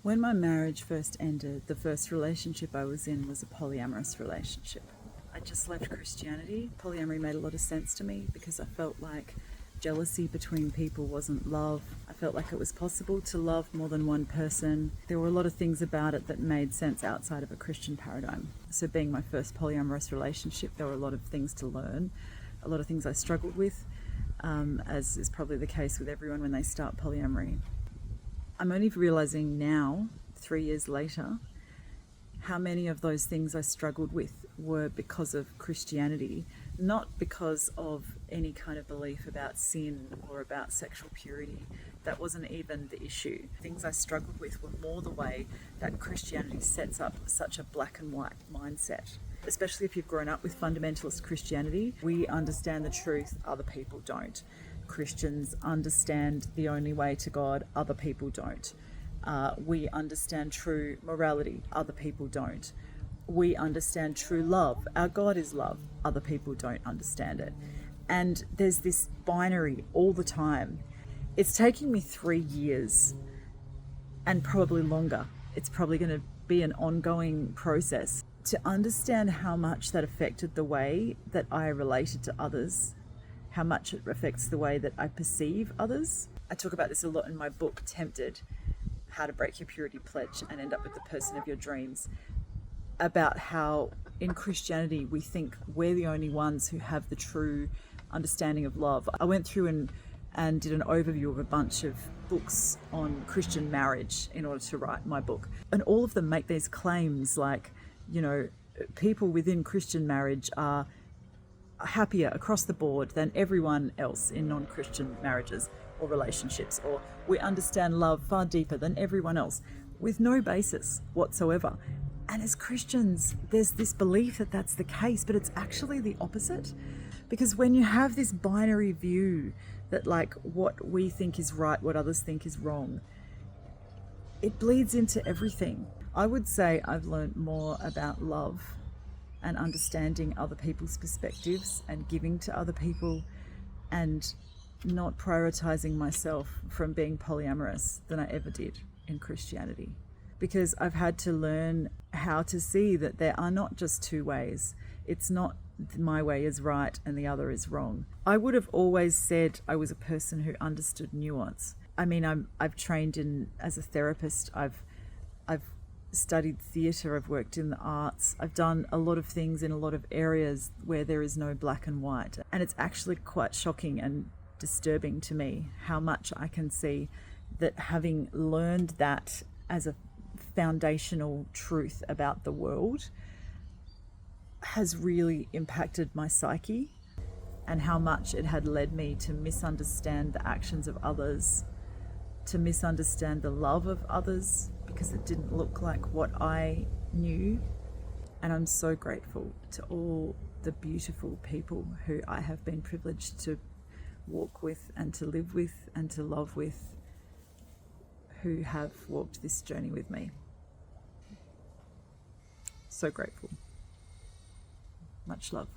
When my marriage first ended, the first relationship I was in was a polyamorous relationship. I just left Christianity. Polyamory made a lot of sense to me because I felt like jealousy between people wasn't love. I felt like it was possible to love more than one person. There were a lot of things about it that made sense outside of a Christian paradigm. So being my first polyamorous relationship, there were a lot of things to learn, a lot of things I struggled with, as is probably the case with everyone when they start polyamory. I'm only realizing now, 3 years later, how many of those things I struggled with were because of Christianity, not because of any kind of belief about sin or about sexual purity. That wasn't even the issue. Things I struggled with were more the way that Christianity sets up such a black and white mindset. Especially if you've grown up with fundamentalist Christianity, we understand the truth, other people don't. Christians understand the only way to God, other people don't. We understand true morality, other people don't. We understand true love. Our God is love, other people don't understand it. And there's this binary all the time. It's taking me 3 years and probably longer. It's probably going to be an ongoing process to understand how much that affected the way that I related to others, how much it affects the way that I perceive others. I talk about this a lot in my book, Tempted, How to Break Your Purity Pledge and End Up with the Person of Your Dreams, about how in Christianity we think we're the only ones who have the true understanding of love. I went through and did an overview of a bunch of books on Christian marriage in order to write my book. And all of them make these claims like, you know, people within Christian marriage are happier across the board than everyone else in non-Christian marriages or relationships, or we understand love far deeper than everyone else, with no basis whatsoever. And as Christians, there's this belief that that's the case, but it's actually the opposite. Because when you have this binary view that like what we think is right, what others think is wrong, it bleeds into everything. I would say I've learned more about love and understanding other people's perspectives and giving to other people and not prioritizing myself from being polyamorous than I ever did in Christianity. Because I've had to learn how to see that there are not just two ways. It's not my way is right and the other is wrong. I would have always said I was a person who understood nuance. I mean, I've trained as a therapist. I've studied theatre. I've worked in the arts. I've done a lot of things in a lot of areas where there is no black and white. And it's actually quite shocking and disturbing to me how much I can see that having learned that as a foundational truth about the world has really impacted my psyche, and how much it had led me to misunderstand the actions of others, to misunderstand the love of others because it didn't look like what I knew. And I'm so grateful to all the beautiful people who I have been privileged to walk with and to live with and to love with, who have walked this journey with me. So grateful. Much love.